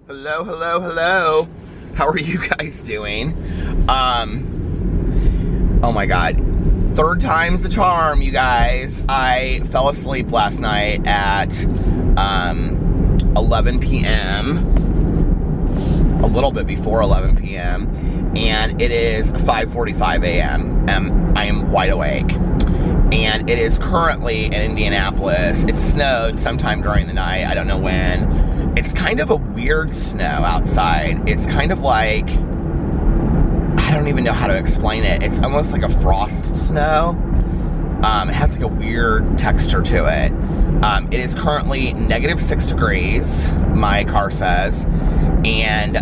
Hello, hello, hello. How are you guys doing? Oh my God. Third time's the charm, you guys. I fell asleep last night at 11 p.m. A little bit before 11 p.m. and it is 5:45 a.m. I am wide awake. And it is currently in Indianapolis. It snowed sometime during the night. I don't know when. It's kind of a weird snow outside. It's kind of like, I don't even know how to explain it. It's almost like a frost snow. It has like a weird texture to it. It is currently -6 degrees, my car says. And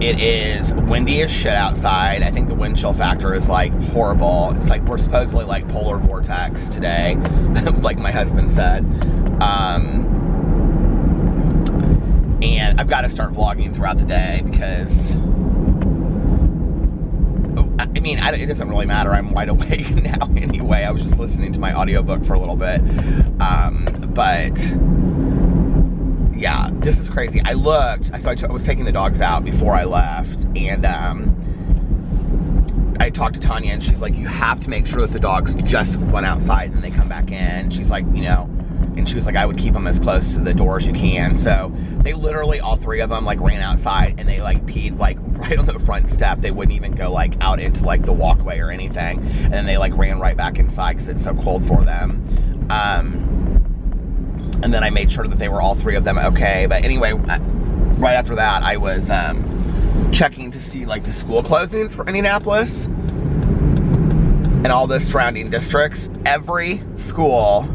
it is windy as shit outside. I think the wind chill factor is like horrible. It's like we're supposedly like polar vortex today, like my husband said. And I've got to start vlogging throughout the day because, I mean, it doesn't really matter. I'm wide awake now anyway. I was just listening to my audiobook for a little bit. But yeah, this is crazy. I looked, so I was taking the dogs out before I left, and I talked to Tanya, and she's like, you have to make sure that the dogs just went outside and they come back in. She's like, you know, and she was like, I would keep them as close to the door as you can. So they literally, all three of them, like ran outside, and they like peed like right on the front step. They wouldn't even go like out into like the walkway or anything. And then they like ran right back inside because it's so cold for them. And then I made sure that they were all three of them okay. But anyway, right after that, I was checking to see like the school closings for Indianapolis and all the surrounding districts. Every school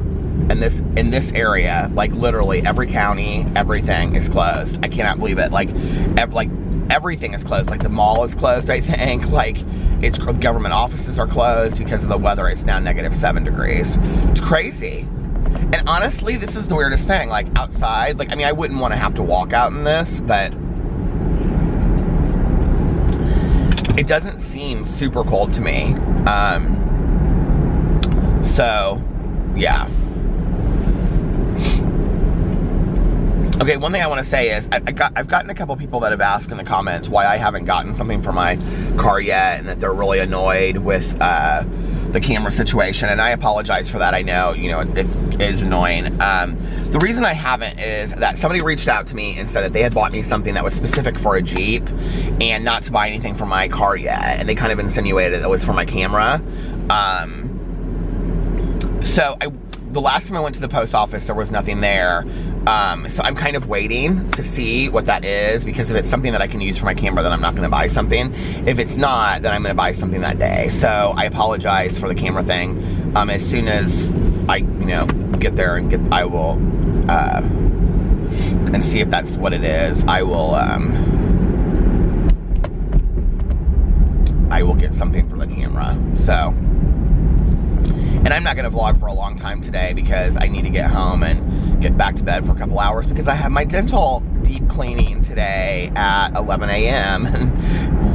in this area, like literally every county, everything is closed. I cannot believe it. Like everything is closed. Like the mall is closed, I think. Like government offices are closed because of the weather. It's now -7 degrees. It's crazy. And honestly, this is the weirdest thing. Like outside, like, I mean, I wouldn't want to have to walk out in this, but it doesn't seem super cold to me. So yeah. Okay, one thing I want to say is I've gotten a couple people that have asked in the comments why I haven't gotten something for my car yet, and that they're really annoyed with the camera situation, and I apologize for that. I know, you know, it is annoying. The reason I haven't is that somebody reached out to me and said that they had bought me something that was specific for a Jeep and not to buy anything for my car yet, and they kind of insinuated it was for my camera. So the last time I went to the post office, there was nothing there. So I'm kind of waiting to see what that is, because if it's something that I can use for my camera, then I'm not going to buy something. If it's not, then I'm going to buy something that day. So I apologize for the camera thing. As soon as I, you know, get there and I will, and see if that's what it is, I will get something for the camera. So, and I'm not going to vlog for a long time today because I need to get home and get back to bed for a couple hours because I have my dental deep cleaning today at 11 a.m. and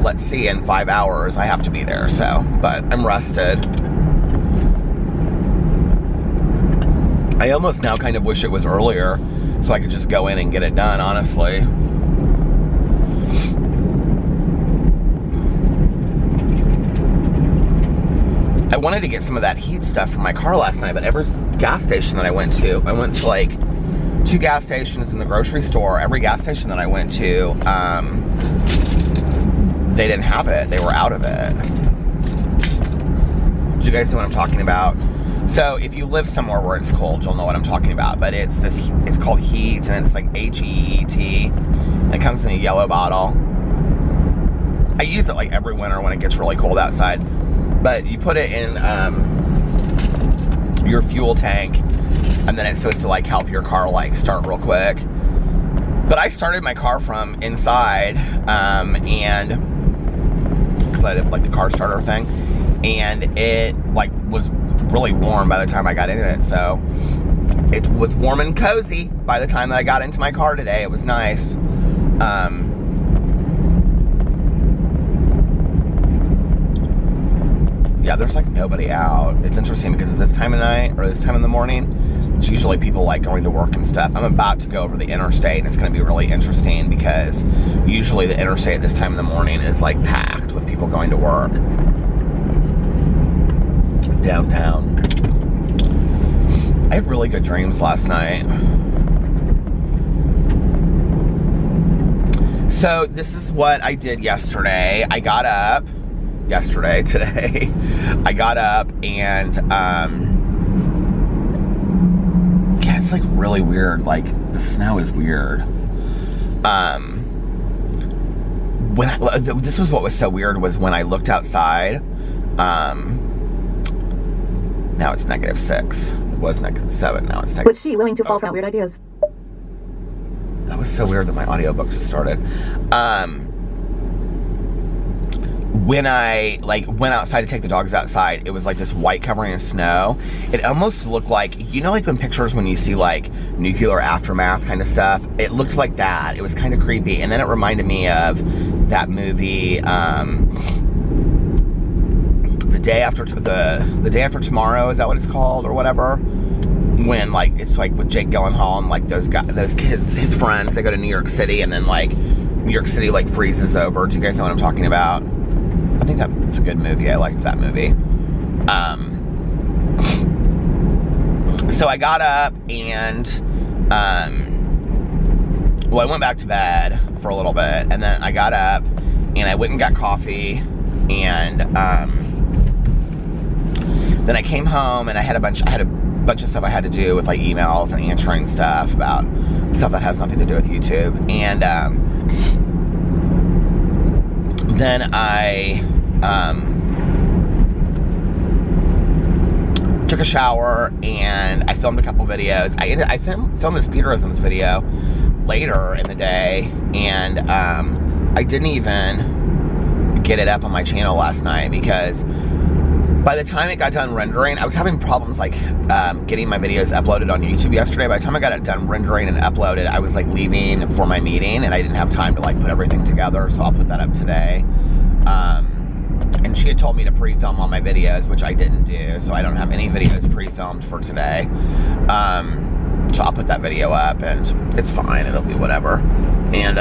let's see, in 5 hours I have to be there. So, but I'm rested. I almost now kind of wish it was earlier so I could just go in and get it done, honestly. I wanted to get some of that heat stuff from my car last night, but every gas station that I went to like 2 gas stations in the grocery store. Every gas station that I went to, they didn't have it. They were out of it. Do you guys know what I'm talking about? So if you live somewhere where it's cold, you'll know what I'm talking about. But it's called Heat, and it's like HEET. It comes in a yellow bottle. I use it like every winter when it gets really cold outside. But you put it in your fuel tank, and then it's supposed to like help your car like start real quick. But I started my car from inside, and because I did like the car starter thing, and it like was really warm by the time I got in it. So it was warm and cozy by the time that I got into my car today. It was nice. Yeah, there's like nobody out. It's interesting because at this time of night or this time in the morning, it's usually people like going to work and stuff. I'm about to go over the interstate, and it's going to be really interesting because usually the interstate at this time in the morning is like packed with people going to work. Downtown. I had really good dreams last night. So this is what I did yesterday. I got up today. I got up and yeah, it's like really weird. Like the snow is weird. This was what was so weird was when I looked outside. Now it's -6. It was -7. Now it's negative. Was she willing to fall for weird ideas? That was so weird that my audiobook just started. When I went outside to take the dogs outside, it was like this white covering of snow. It almost looked like, you know, like in pictures when you see like nuclear aftermath kind of stuff. It looked like that. It was kind of creepy, and then it reminded me of that movie, the day after tomorrow. Is that what it's called or whatever? When like it's like with Jake Gyllenhaal and like those kids, his friends, they go to New York City, and then like New York City like freezes over. Do you guys know what I'm talking about? I think that's a good movie. I liked that movie. So I got up and well, I went back to bed for a little bit, and then I got up and I went and got coffee, and then I came home and I had a bunch of stuff I had to do with like emails and answering stuff about stuff that has nothing to do with YouTube. And then I took a shower and I filmed a couple videos. I filmed this Peterisms video later in the day, and I didn't even get it up on my channel last night because by the time it got done rendering, I was having problems like getting my videos uploaded on YouTube yesterday. By the time I got it done rendering and uploaded, I was like leaving for my meeting, and I didn't have time to like put everything together, so I'll put that up today. And she had told me to pre-film all my videos, which I didn't do, so I don't have any videos pre-filmed for today. So I'll put that video up, and it's fine, it'll be whatever. And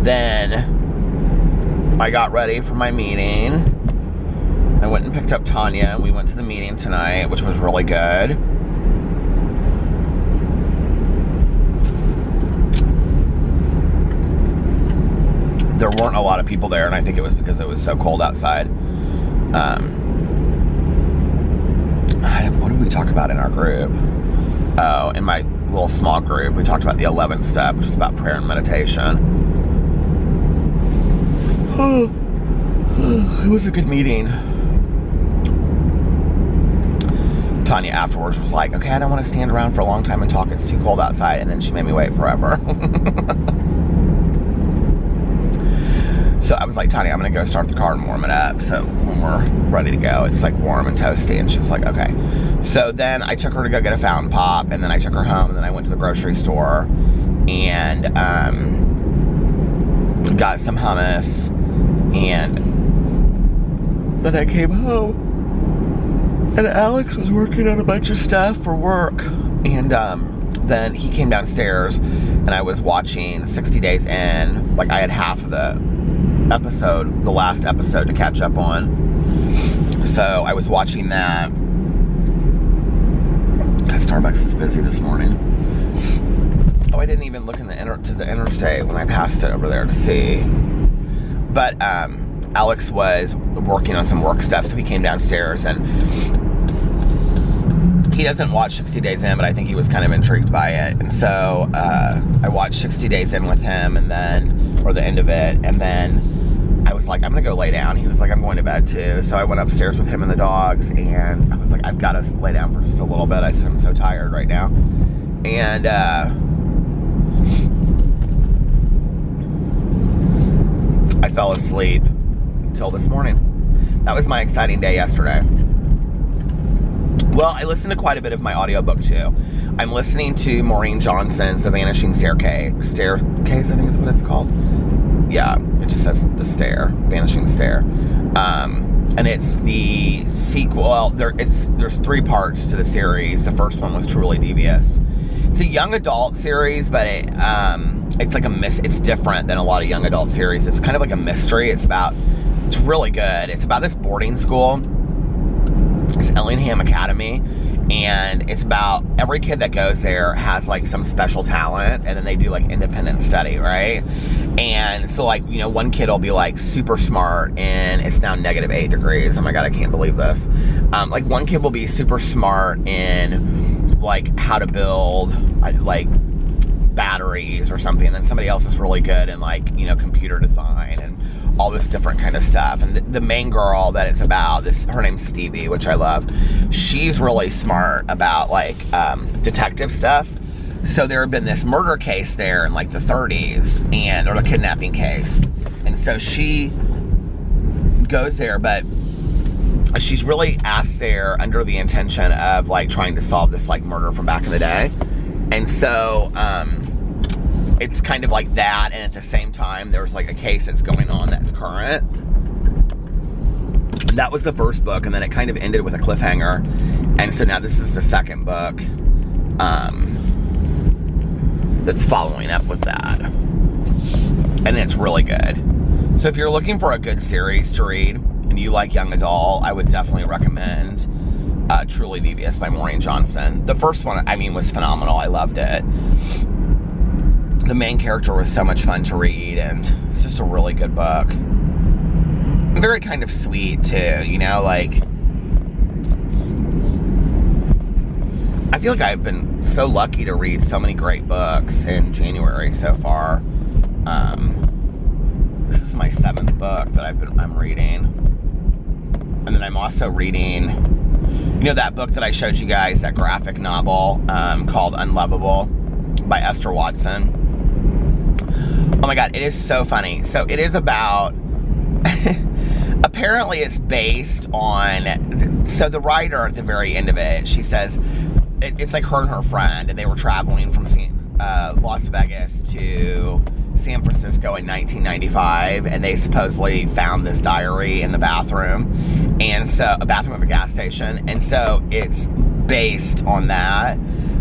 then I got ready for my meeting. I went and picked up Tanya, and we went to the meeting tonight, which was really good. There weren't a lot of people there, and I think it was because it was so cold outside. What did we talk about in our group? Oh, in my little small group, we talked about the 11th step, which is about prayer and meditation. It was a good meeting. Tanya afterwards was like, okay, I don't want to stand around for a long time and talk. It's too cold outside. And then she made me wait forever. So I was like, Tanya, I'm going to go start the car and warm it up. So when we're ready to go, it's like warm and toasty. And she was like, okay. So then I took her to go get a fountain pop. And then I took her home. And then I went to the grocery store and got some hummus. And then I came home. And Alex was working on a bunch of stuff for work. And then he came downstairs. And I was watching 60 Days In. Like I had half of the last episode to catch up on. So I was watching that. God, Starbucks is busy this morning. Oh, I didn't even look to the interstate when I passed it over there to see. But Alex was working on some work stuff, so he came downstairs, and he doesn't watch 60 Days In, but I think he was kind of intrigued by it. And so I watched 60 Days In with him, and then, or the end of it, and then I was like, I'm gonna go lay down. He was like, I'm going to bed too. So I went upstairs with him and the dogs, and I was like, I've got to lay down for just a little bit. I said, I'm so tired right now. And I fell asleep until this morning. That was my exciting day yesterday. Well, I listened to quite a bit of my audiobook too. I'm listening to Maureen Johnson's The Vanishing Staircase. Staircase, I think is what it's called. Yeah, it just says The Stair, Vanishing Stair. And it's the sequel. Well, there's 3 parts to the series. The first one was Truly Devious. It's a young adult series, but it's like it's different than a lot of young adult series. It's kind of like a mystery. It's really good. It's about this boarding school. It's Ellingham Academy. And it's about every kid that goes there has like some special talent, and then they do like independent study, right? And so like, you know, one kid will be like super smart, and it's now -8 degrees. Oh my God, I can't believe this. Like one kid will be super smart in like how to build like batteries or something, and then somebody else is really good in like, you know, computer design and all this different kind of stuff. And the main girl that it's about, her name's Stevie, which I love. She's really smart about like detective stuff. So there had been this murder case there in like the 30s, or a kidnapping case. And so she goes there, but she's really asked there under the intention of like trying to solve this like murder from back in the day. And so it's kind of like that, and at the same time there's like a case that's going on that's current. And that was the first book, and then it kind of ended with a cliffhanger. And so now this is the second book that's following up with that, and it's really good. So if you're looking for a good series to read and you like young adult, I would definitely recommend Truly Devious by Maureen Johnson. The first one, I mean, was phenomenal. I loved it. The main character was so much fun to read, and it's just a really good book. And very kind of sweet too, you know, like I feel like I've been so lucky to read so many great books in January so far. This is my 7th book that I'm reading. And then I'm also reading, you know, that book that I showed you guys, that graphic novel called Unlovable by Esther Watson. Oh my God, it is so funny. So it is about, apparently it's based on, so the writer at the very end of it, she says, it's like her and her friend, and they were traveling from Las Vegas to San Francisco in 1995, and they supposedly found this diary in the bathroom, and so, a bathroom of a gas station, and so it's based on that.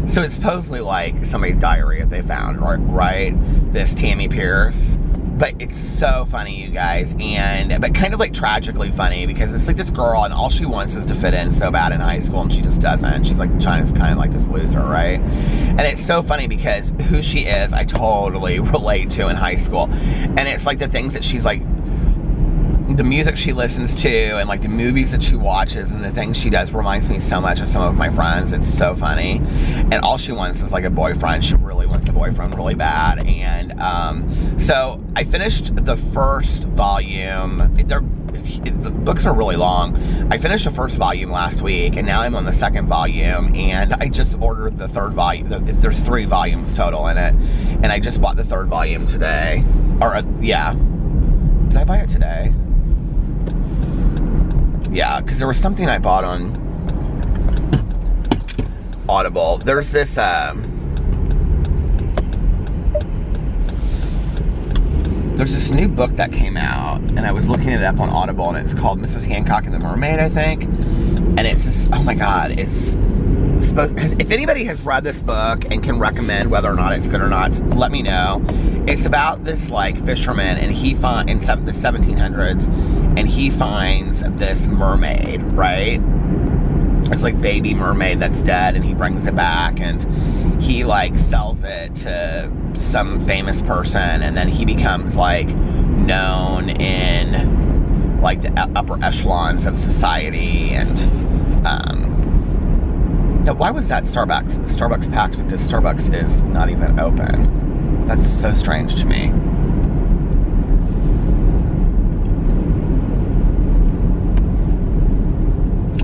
So it's supposedly like somebody's diary that they found, right? This Tammy Pierce. But it's so funny, you guys, but kind of like tragically funny, because it's like this girl, and all she wants is to fit in so bad in high school, and she just doesn't. She's like China's kind of like this loser, right? And it's so funny because who she is, I totally relate to in high school. And it's like the things that she's like, the music she listens to, and like the movies that she watches, and the things she does reminds me so much of some of my friends. It's so funny. And all she wants is like a boyfriend. She really wants a boyfriend really bad. And so I finished the first volume. The books are really long. I finished the first volume last week, and now I'm on the second volume, and I just ordered the third volume. There's 3 volumes total in it, and I just bought the 3rd volume today. Yeah. Did I buy it today? Yeah, because there was something I bought on Audible. There's this, there's this new book that came out, and I was looking it up on Audible, and it's called Mrs. Hancock and the Mermaid, I think. And it's just, oh my God, it's supposed, if anybody has read this book and can recommend whether or not it's good or not, let me know. It's about this like fisherman, and he finds in the 1700s, and he finds this mermaid, right? It's like baby mermaid that's dead, and he brings it back, and he like sells it to some famous person, and then he becomes like known in like the upper echelons of society. And now why was that Starbucks packed, but this Starbucks is not even open? That's so strange to me.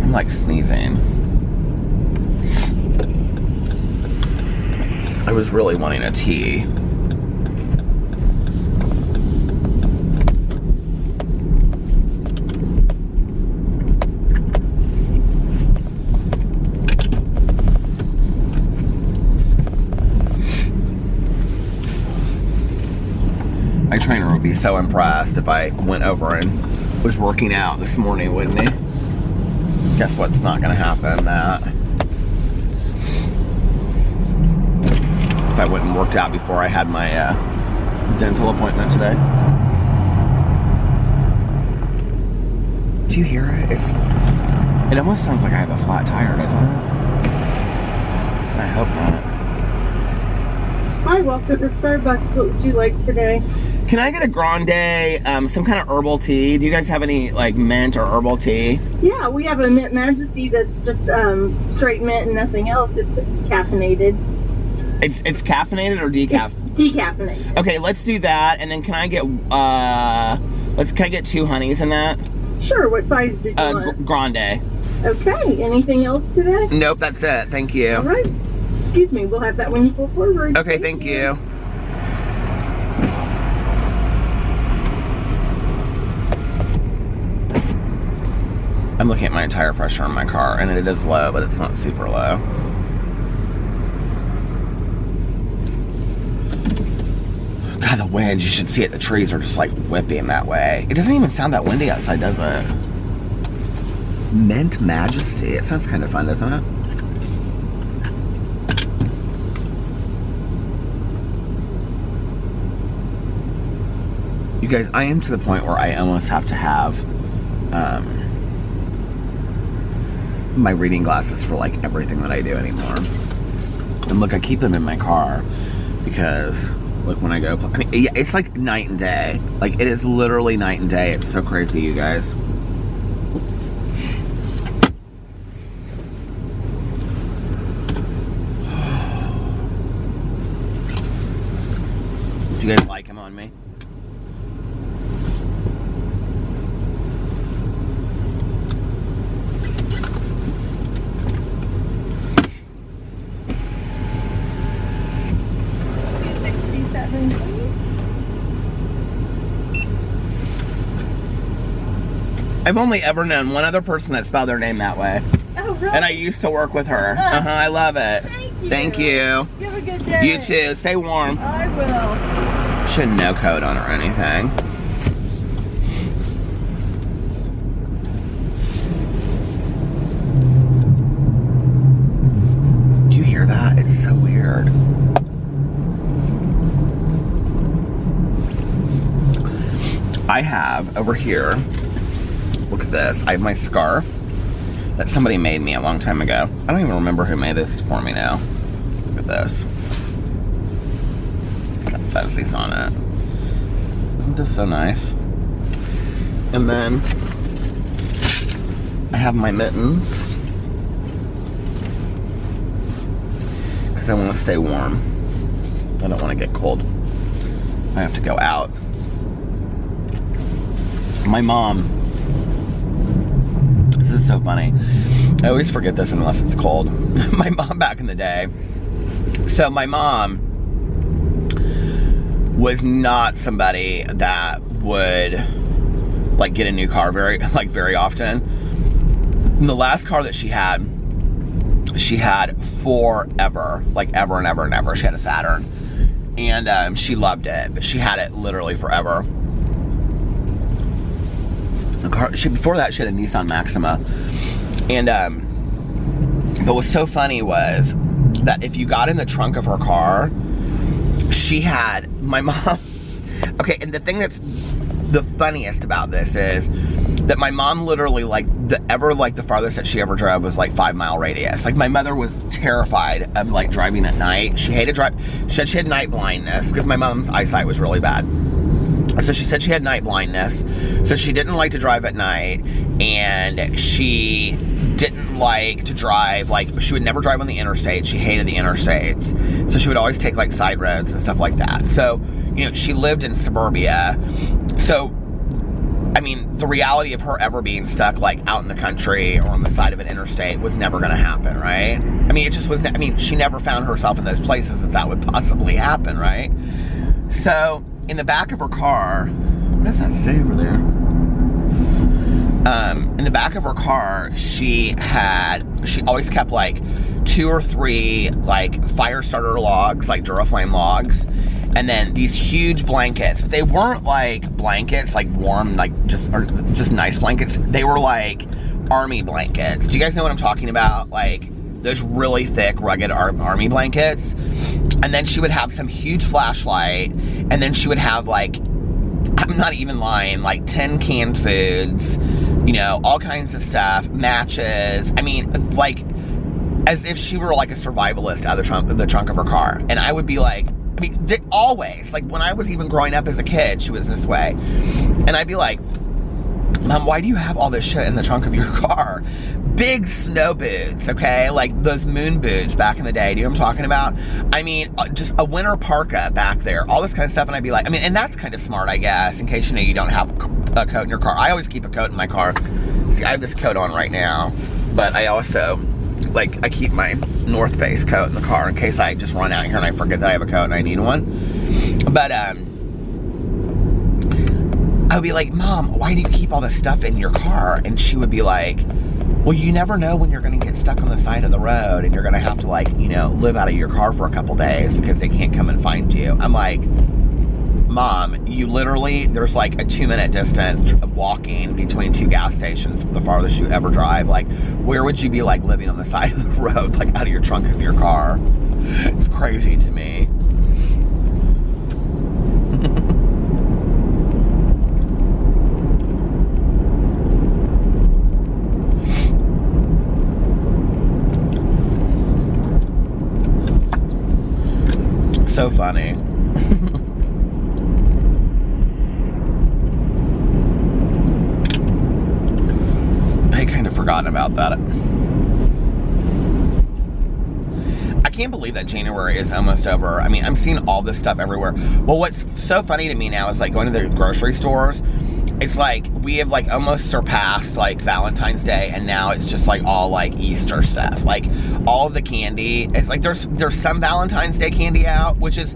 I'm like sneezing. I was really wanting a tea. My trainer would be so impressed if I went over and was working out this morning, wouldn't he? Guess what's not gonna happen, that. If I went and worked out before I had my dental appointment today. Do you hear it? It almost sounds like I have a flat tire, doesn't it? I hope not. Hi, welcome to Starbucks. What would you like today? Can I get a grande, some kind of herbal tea? Do you guys have any like mint or herbal tea? Yeah, we have a Mint Majesty that's just straight mint and nothing else. It's caffeinated. It's caffeinated or decaf? It's decaffeinated. Okay, let's do that. And then can I get can I get 2 honeys in that? Sure. What size did you want? Grande. Okay. Anything else today? Nope, that's it. Thank you. All right. Excuse me. We'll have that when you pull forward. Okay, thank you. I'm looking at my tire pressure in my car, and it is low, but it's not super low. God, the wind, you should see it. The trees are just like whipping that way. It doesn't even sound that windy outside, does it? Mint Majesty. It sounds kind of fun, doesn't it? You guys, I am to the point where I almost have to have my reading glasses for like everything that I do anymore. And look, I keep them in my car because look, when I go, I mean, yeah, it's like night and day. Like, it is literally night and day. It's so crazy, you guys. Do you guys like him on me? I've only ever known one other person that spelled their name that way. Oh, really? And I used to work with her. I love it. Thank you. Thank you. You have a good day. You too. Stay warm. I will. She had no coat on or anything. Do you hear that? It's so weird. I have over here, look at this, I have my scarf that somebody made me a long time ago. I don't even remember who made this for me now. Look at this. It's got fuzzies on it. Isn't this so nice? And then I have my mittens because I want to stay warm. I don't want to get cold. I have to go out. My mom, this is so funny. I always forget this unless it's cold. My mom back in the day. So my mom was not somebody that would like get a new car very often. And the last car that she had forever, like ever and ever and ever. She had a Saturn. And she loved it, but she had it literally forever. The car, before that, she had a Nissan Maxima. And, but what's so funny was that if you got in the trunk of her car, she had, my mom, okay, and the thing that's the funniest about this is that my mom literally, like, the farthest that she ever drove was like 5-mile radius. Like, my mother was terrified of like driving at night. She hated she said she had night blindness because my mom's eyesight was really bad. So she said she had night blindness, so she didn't like to drive at night, and she didn't like to drive, like, she would never drive on the interstate. She hated the interstates, so she would always take like side roads and stuff like that. So, you know, she lived in suburbia. So, I mean, the reality of her ever being stuck like out in the country or on the side of an interstate was never gonna happen, right? I mean, it just was, I mean, she never found herself in those places that would possibly happen, right? So, in the back of her car, what does that say over there? In the back of her car, she always kept like 2 or 3 like fire starter logs, like Duraflame logs, And then these huge blankets. They weren't like blankets, like warm, like just nice blankets. They were like army blankets. Do you guys know what I'm talking about? Like those really thick, rugged army blankets. And then she would have some huge flashlight. And then she would have like, I'm not even lying, like 10 canned foods, you know, all kinds of stuff, matches. I mean, like, as if she were like a survivalist out of the trunk of her car. And I would be like, I mean, always, like when I was even growing up as a kid, she was this way. And I'd be like, Mom, why do you have all this shit in the trunk of your car? Big snow boots, okay? Like those moon boots back in the day. Do you know what I'm talking about? I mean, just a winter parka back there. All this kind of stuff. And I'd be like, I mean, and that's kind of smart, I guess, in case you know you don't have a coat in your car. I always keep a coat in my car. See, I have this coat on right now. But I also, like, I keep my North Face coat in the car in case I just run out here and I forget that I have a coat and I need one. But, I would be like, Mom, why do you keep all this stuff in your car? And she would be like, well, you never know when you're going to get stuck on the side of the road and you're going to have to, like, you know, live out of your car for a couple days because they can't come and find you. I'm like, Mom, you literally, there's like a 2-minute distance walking between 2 gas stations, the farthest you ever drive. Like, where would you be, like, living on the side of the road, like, out of your trunk of your car? It's crazy to me. So funny. I kind of forgotten about that. I can't believe that January is almost over. I mean, I'm seeing all this stuff everywhere. Well, what's so funny to me now is like going to the grocery stores. It's like we have like almost surpassed like Valentine's Day, and now it's just like all like Easter stuff. Like all of the candy. It's like there's some Valentine's Day candy out, which is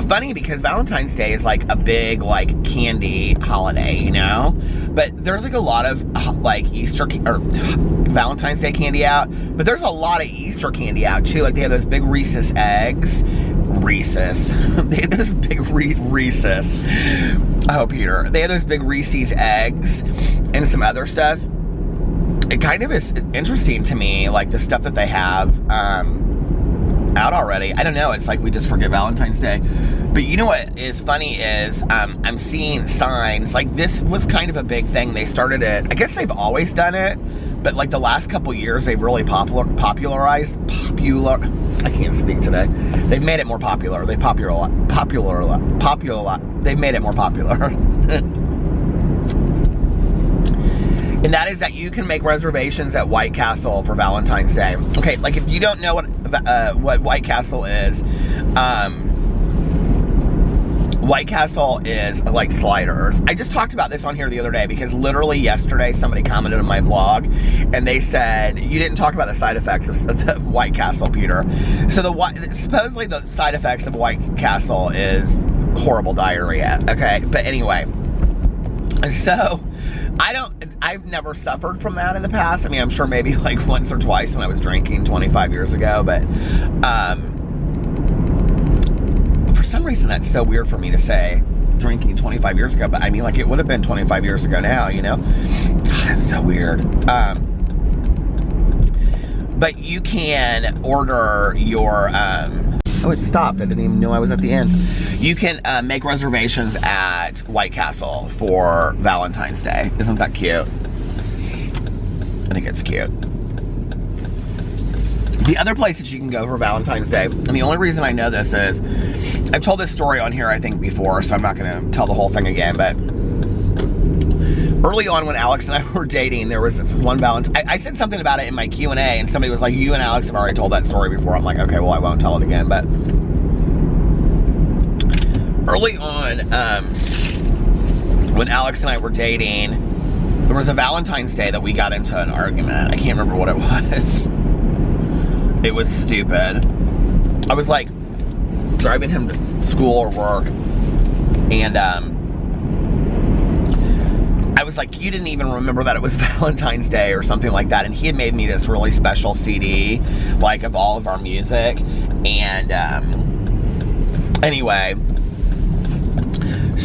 funny because Valentine's Day is like a big like candy holiday, you know? But there's like a lot of like Easter or Valentine's Day candy out, but there's a lot of Easter candy out too. Like they have those big Reese's eggs. Reese's. They have those big Reese's. Oh, Peter. They have those big Reese's eggs and some other stuff. It kind of is interesting to me, like the stuff that they have out already. I don't know. It's like we just forget Valentine's Day. But you know what is funny is I'm seeing signs. Like this was kind of a big thing. They started it. I guess they've always done it. But like the last couple years, they've really popularized. I can't speak today. They've made it more popular. They've made it more popular. And that is that you can make reservations at White Castle for Valentine's Day. Okay, like if you don't know what White Castle is, White Castle is like sliders. I just talked about this on here the other day because literally yesterday somebody commented on my vlog and they said, you didn't talk about the side effects of the White Castle, Peter. So supposedly the side effects of White Castle is horrible diarrhea, okay? But anyway, so I've never suffered from that in the past. I mean, I'm sure maybe like once or twice when I was drinking 25 years ago, but for some reason that's so weird for me to say drinking 25 years ago, but I mean like it would have been 25 years ago now, you know? It's so weird. But you can order your, oh, it stopped. I didn't even know I was at the end. You can make reservations at White Castle for Valentine's Day. Isn't that cute? I think it's cute. The other place that you can go for Valentine's Day, and the only reason I know this is, I've told this story on here I think before, so I'm not going to tell the whole thing again, but early on when Alex and I were dating, there was this one Valentine. I said something about it in my Q&A, and somebody was like, you and Alex have already told that story before. I'm like, okay, well, I won't tell it again, but early on, when Alex and I were dating, there was a Valentine's Day that we got into an argument. I can't remember what it was. It was stupid. I was like driving him to school or work, and I was like, you didn't even remember that it was Valentine's Day or something like that. And he had made me this really special CD, like of all of our music. And anyway,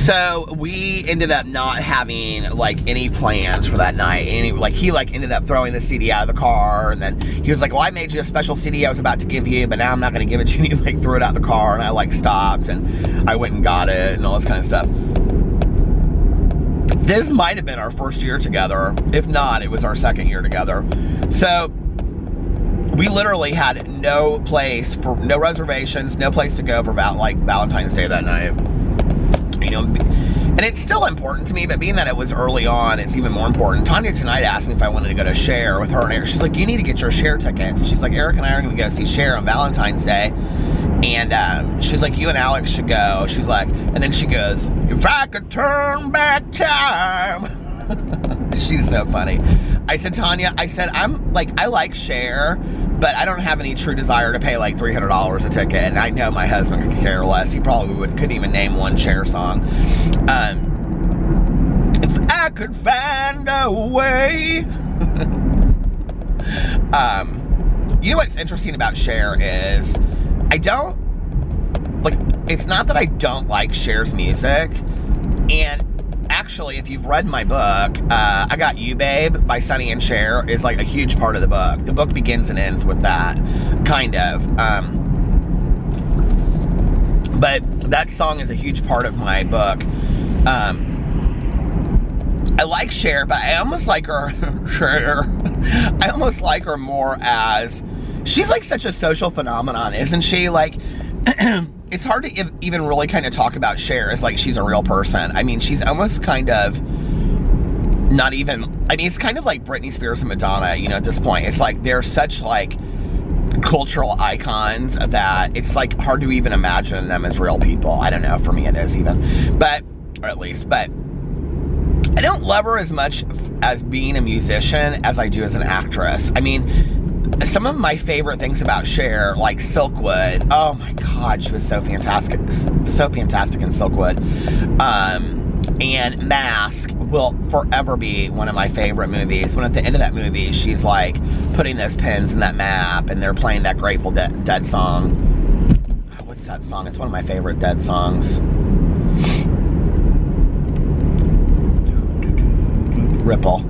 So we ended up not having like any plans for that night. He ended up throwing the CD out of the car, and then he was like, well, I made you a special CD I was about to give you, but now I'm not gonna give it to you. He like threw it out the car, and I like stopped and I went and got it and all this kind of stuff. This might have been our first year together. If not, it was our second year together. So we literally had no reservations, no place to go for Valentine's Day that night. You know, and it's still important to me, but being that it was early on, it's even more important. Tanya tonight asked me if I wanted to go to Cher with her and Eric. She's like, you need to get your Cher tickets. She's like, Eric and I are going to go see Cher on Valentine's Day. And she's like, you and Alex should go. She's like, and then she goes, if I could turn back time. She's so funny. I said, Tanya, I like Cher, but I don't have any true desire to pay like $300 a ticket, and I know my husband could care less. He probably couldn't even name one Cher song. If I could find a way. You know what's interesting about Cher is it's not that I don't like Cher's music, and actually, if you've read my book, I Got You, Babe by Sonny and Cher is like a huge part of the book. The book begins and ends with that, kind of. But that song is a huge part of my book. I like Cher, but I almost like her, I almost like her more as, she's like such a social phenomenon, isn't she? Like, it's hard to even really kind of talk about Cher as like she's a real person. I mean, she's almost kind of not even, I mean, it's kind of like Britney Spears and Madonna, you know, at this point. It's like they're such like cultural icons that it's like hard to even imagine them as real people. I don't know, for me it is even. But, or at least, but I don't love her as much as being a musician as I do as an actress. I mean, some of my favorite things about Cher, like Silkwood. Oh my God, she was so fantastic in Silkwood. And Mask will forever be one of my favorite movies. When at the end of that movie, she's like putting those pins in that map, and they're playing that Grateful Dead song. What's that song? It's one of my favorite Dead songs. Ripple.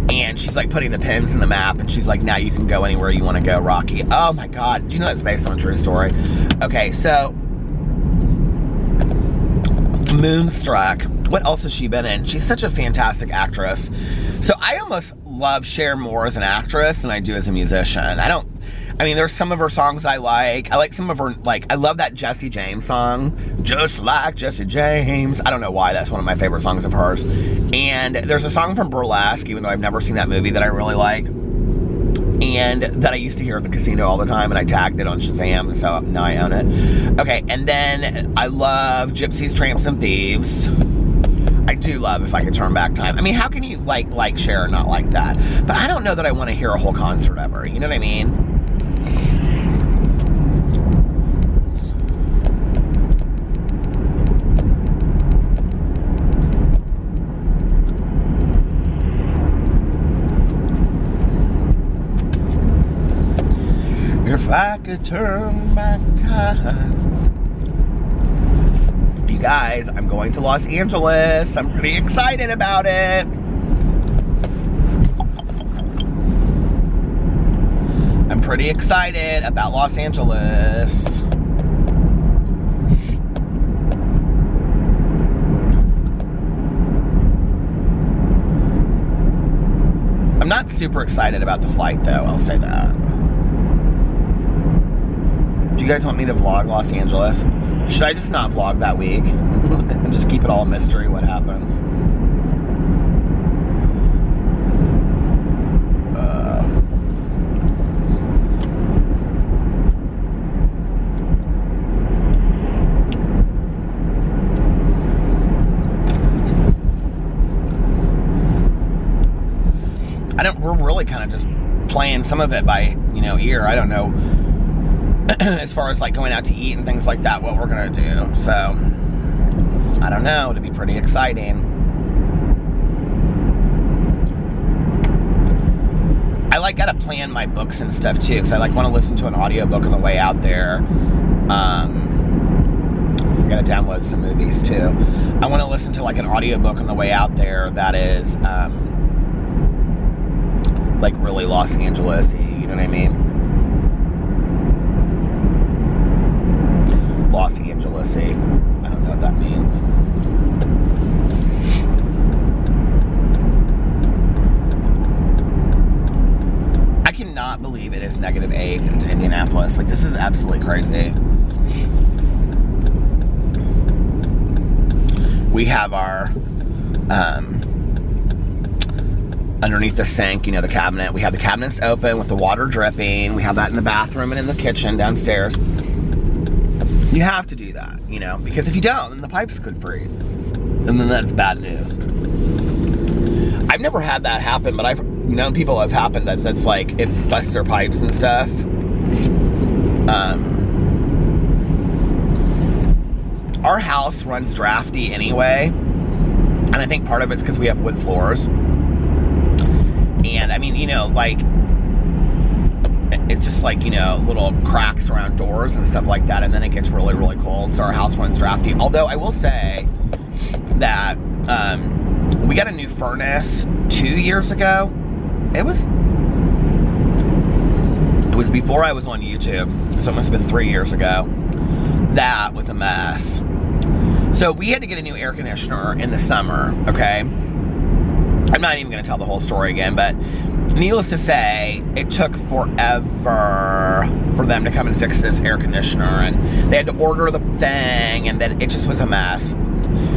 And she's like putting the pins in the map, and she's like, now you can go anywhere you want to go, Rocky. Oh my God. Do you know that's based on a true story? Okay, so Moonstruck. What else has she been in? She's such a fantastic actress. So I almost love Cher more as an actress than I do as a musician. I mean, there's some of her songs I like. I like some of her, like, I love that Jesse James song. Just like Jesse James. I don't know why, that's one of my favorite songs of hers. And there's a song from Burlesque, even though I've never seen that movie, that I really like. And that I used to hear at the casino all the time, and I tagged it on Shazam, so now I own it. Okay, and then I love Gypsies, Tramps, and Thieves. I do love If I Could Turn Back Time. I mean, how can you like Cher and not like that? But I don't know that I want to hear a whole concert of her, you know what I mean? If I could turn back time. You guys, I'm going to Los Angeles. I'm pretty excited about it. I'm pretty excited about Los Angeles. I'm not super excited about the flight, though, I'll say that. Do you guys want me to vlog Los Angeles? Should I just not vlog that week? And just keep it all a mystery what happens? We're really kind of just playing some of it by, ear. I don't know. As far as like going out to eat and things like that, what we're gonna do. So I don't know, it'll be pretty exciting. I like gotta plan my books and stuff too, because I like want to listen to an audiobook on the way out there. I gotta download some movies too. I want to listen to like an audiobook on the way out there that is like really Los Angeles-y, you know what I mean? Los Angeles-y. I don't know what that means. I cannot believe it is -8 in Indianapolis. Like, this is absolutely crazy. We have our, underneath the sink, you know, the cabinet. We have the cabinets open with the water dripping. We have that in the bathroom and in the kitchen downstairs. You have to do that, you know, because if you don't, then the pipes could freeze. And then that's bad news. I've never had that happen, but I've known people have happened that's like, it busts their pipes and stuff. Our house runs drafty anyway, and I think part of it's because we have wood floors. And I mean, you know, like, it's just like, you know, little cracks around doors and stuff like that, and then it gets really, really cold, so our house runs drafty. Although I will say that we got a new furnace 2 years ago. It was before I was on YouTube, so it must have been 3 years ago. That was a mess. So we had to get a new air conditioner in the summer, okay? I'm not even going to tell the whole story again, but needless to say, it took forever for them to come and fix this air conditioner, and they had to order the thing, and then it just was a mess.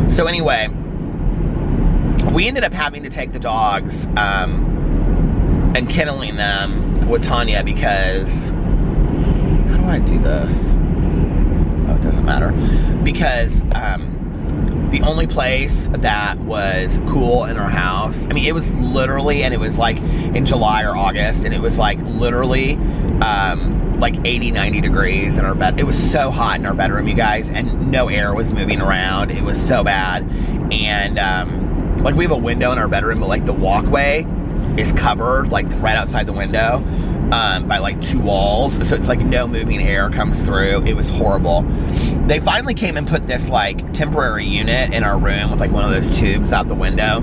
So anyway, we ended up having to take the dogs and kenneling them with Tanya because, how do I do this? Oh, it doesn't matter. Because the only place that was cool in our house, I mean, it was literally, and it was like in July or August, and it was like literally like 80, 90 degrees in our bed. It was so hot in our bedroom, you guys, and no air was moving around. It was so bad. And like, we have a window in our bedroom, but like the walkway is covered like right outside the window by like 2 walls, so it's like no moving air comes through. It was horrible. They finally came and put this like temporary unit in our room with like one of those tubes out the window.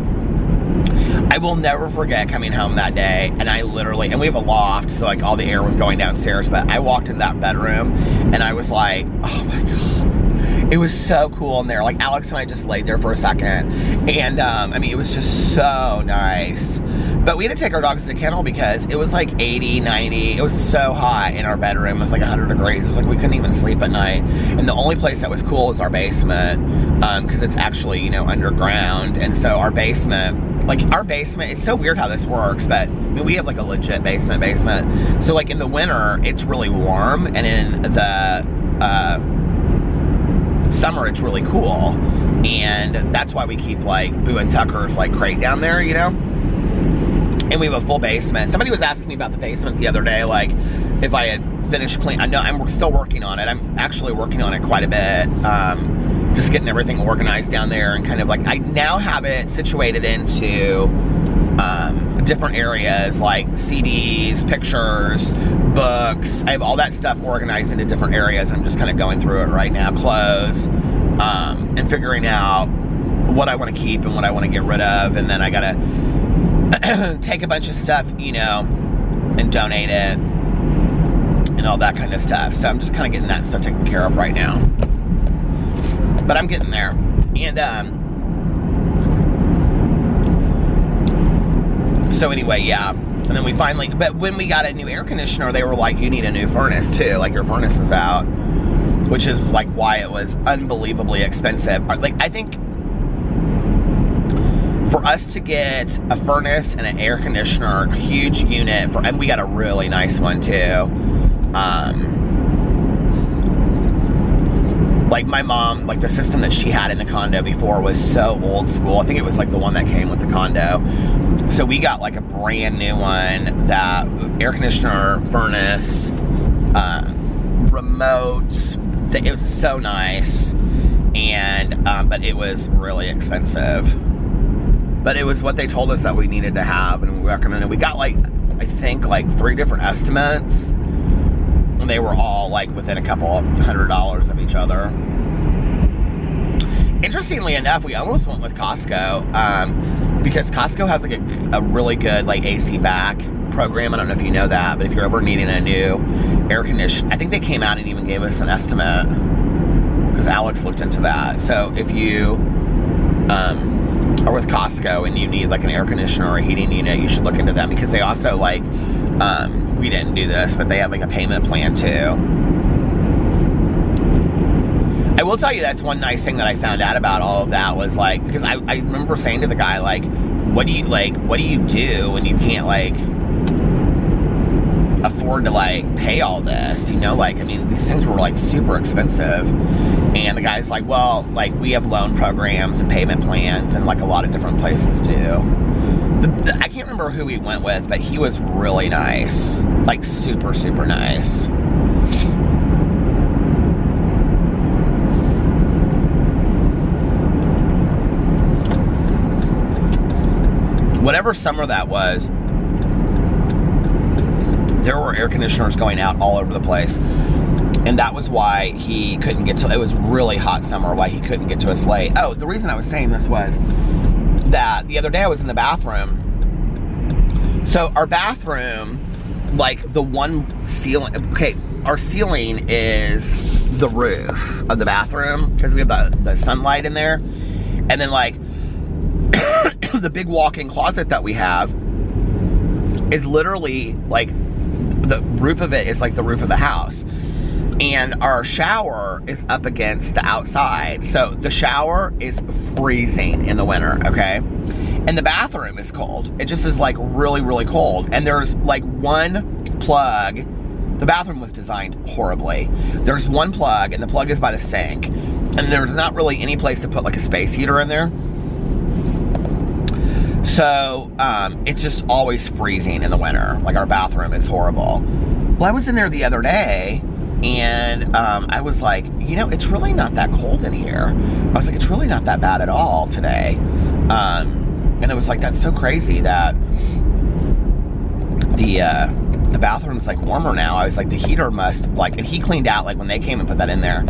I will never forget coming home that day, and I literally, and we have a loft, so like all the air was going downstairs, but I walked in that bedroom and I was like, oh my God. It was so cool in there. Like, Alex and I just laid there for a second, and I mean, it was just so nice. But we had to take our dogs to the kennel because it was like 80, 90. It was so hot in our bedroom. It was like 100 degrees. It was like we couldn't even sleep at night. And the only place that was cool was our basement, because it's actually, you know, underground. And so our basement, like our basement, it's so weird how this works, but I mean, we have like a legit basement. So like in the winter, it's really warm, and in the summer, it's really cool. And that's why we keep like Boo and Tucker's like crate down there, you know? And we have a full basement. Somebody was asking me about the basement the other day, like if I had finished clean. I know I'm still working on it. I'm actually working on it quite a bit. Just getting everything organized down there, and kind of like, I now have it situated into different areas like CDs, pictures, books. I have all that stuff organized into different areas. I'm just kind of going through it right now, clothes, and figuring out what I want to keep and what I want to get rid of. And then I gotta take a bunch of stuff, you know, and donate it and all that kind of stuff. So I'm just kind of getting that stuff taken care of right now. But I'm getting there. And so anyway, yeah. And then we finally, but when we got a new air conditioner, they were like, you need a new furnace too. Like, your furnace is out, which is like why it was unbelievably expensive. Like, I think for us to get a furnace and an air conditioner, a huge unit, and we got a really nice one too. Like, my mom, like the system that she had in the condo before was so old school. I think it was like the one that came with the condo. So we got like a brand new one, that air conditioner, furnace, remote. It was so nice. And, but it was really expensive. But it was what they told us that we needed to have, and we recommended. We got like, I think like 3 different estimates. And they were all like within a couple $100 of each other. interestingly enough, we almost went with Costco, because Costco has like a really good like AC vac program. I don't know if you know that, but if you're ever needing a new air conditioner, I think they came out and even gave us an estimate, because Alex looked into that. So if you are with Costco and you need like an air conditioner or a heating unit, you should look into them, because they also like, we didn't do this, but they have like a payment plan too. I will tell you, that's one nice thing that I found out about all of that was like, because I remember saying to the guy, like, what do you do when you can't like afford to like pay all this, you know? Like, I mean, these things were like super expensive. And the guy's like, well, like, we have loan programs and payment plans, and like a lot of different places do. I can't remember who we went with, but he was really nice, like super, super nice. Whatever summer that was, there were air conditioners going out all over the place. And that was why he couldn't get to, it was really hot summer, why he couldn't get to us late. Oh, the reason I was saying this was that the other day I was in the bathroom. So our bathroom, like the one ceiling, okay, our ceiling is the roof of the bathroom, because we have the sunlight in there. And then like, the big walk-in closet that we have is literally like, the roof of it is like the roof of the house. And our shower is up against the outside. So the shower is freezing in the winter, okay? And the bathroom is cold. It just is like really, really cold. And there's like one plug. The bathroom was designed horribly. There's one plug, and the plug is by the sink. And there's not really any place to put like a space heater in there. So, it's just always freezing in the winter. Like, our bathroom is horrible. Well, I was in there the other day, and I was like, you know, it's really not that cold in here. I was like, it's really not that bad at all today. And it was like, that's so crazy that the bathroom's like warmer now. I was like, the heater must, like, and he cleaned out, like, when they came and put that in there,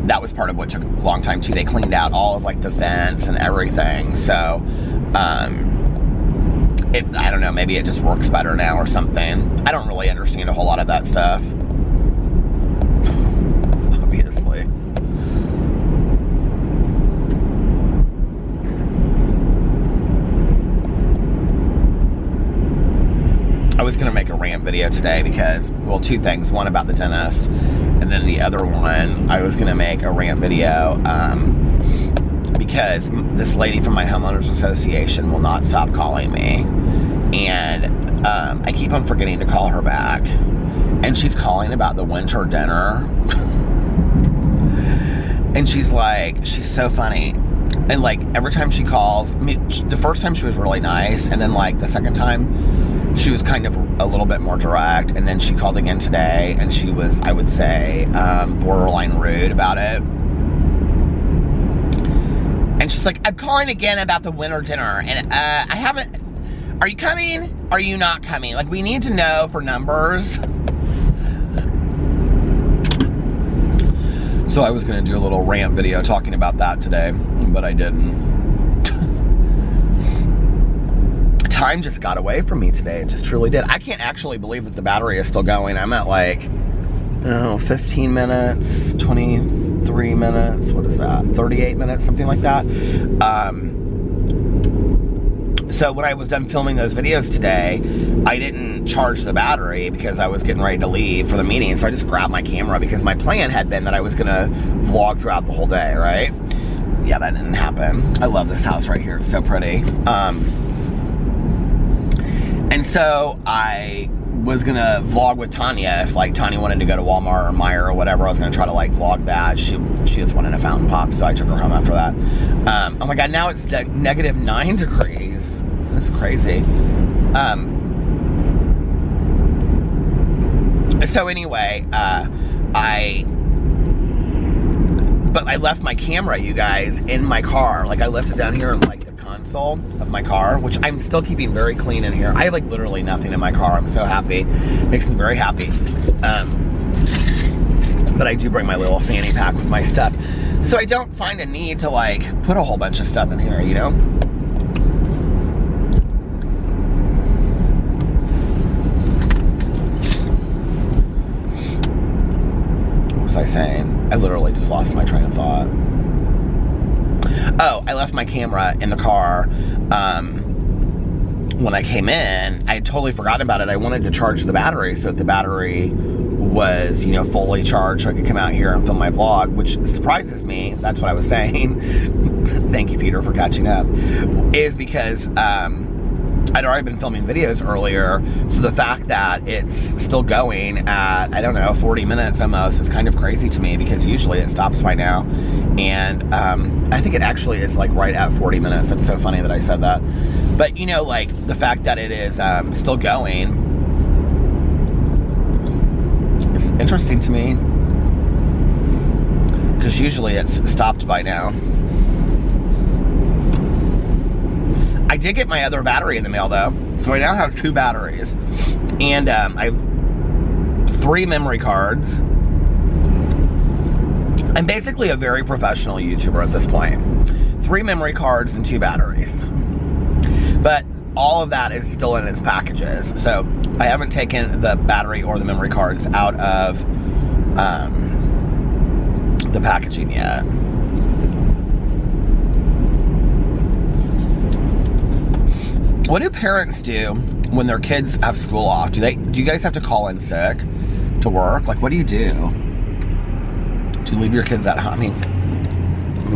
that was part of what took a long time too. They cleaned out all of like the vents and everything. So, I don't know, maybe it just works better now or something. I don't really understand a whole lot of that stuff, obviously. I was gonna make a rant video today because, well, two things. One about the dentist, and then the other one, I was gonna make a rant video, because this lady from my homeowners association will not stop calling me. And I keep on forgetting to call her back. And she's calling about the winter dinner. And she's like, she's so funny. And like, every time she calls, I mean, the first time she was really nice. And then like the second time, she was kind of a little bit more direct. And then she called again today, and she was, I would say, borderline rude about it. And she's like, I'm calling again about the winter dinner. And I haven't, are you coming? Are you not coming? Like, we need to know for numbers. So I was going to do a little rant video talking about that today, but I didn't. Time just got away from me today. It just truly did. I can't actually believe that the battery is still going. I'm at like, I don't know, 15 minutes, 23 minutes, what is that? 38 minutes, something like that. So when I was done filming those videos today, I didn't charge the battery because I was getting ready to leave for the meeting. So I just grabbed my camera because my plan had been that I was gonna vlog throughout the whole day, right? Yeah, that didn't happen. I love this house right here, it's so pretty. And so I was gonna vlog with Tanya. If like Tanya wanted to go to Walmart or Meijer or whatever, I was gonna try to like vlog that. She just wanted a fountain pop, so I took her home after that. Oh my God, now it's negative 9 degrees. This is crazy. So anyway, I left my camera, you guys, in my car. Like, I left it down here in like the console of my car, which I'm still keeping very clean in here. I have like literally nothing in my car. I'm so happy. Makes me very happy. But I do bring my little fanny pack with my stuff. So I don't find a need to like put a whole bunch of stuff in here, you know? What was I saying? I literally just lost my train of thought. Oh, I left my camera in the car. When I came in, I had totally forgotten about it. I wanted to charge the battery so that the battery was, you know, fully charged so I could come out here and film my vlog, which surprises me. That's what I was saying. Thank you, Peter, for catching up. Is because I'd already been filming videos earlier, so the fact that it's still going at, I don't know, 40 minutes almost is kind of crazy to me, because usually it stops by now. And I think it actually is like right at 40 minutes. That's so funny that I said that. But, you know, like the fact that it is still going is interesting to me, because usually it's stopped by now. I did get my other battery in the mail though, so I now have 2 batteries, and I have 3 memory cards. I'm basically a very professional YouTuber at this point. 3 memory cards and 2 batteries. But all of that is still in its packages. So I haven't taken the battery or the memory cards out of the packaging yet. What do parents do when their kids have school off? Do you guys have to call in sick to work? Like, what do you do? Do you leave your kids at home? I mean,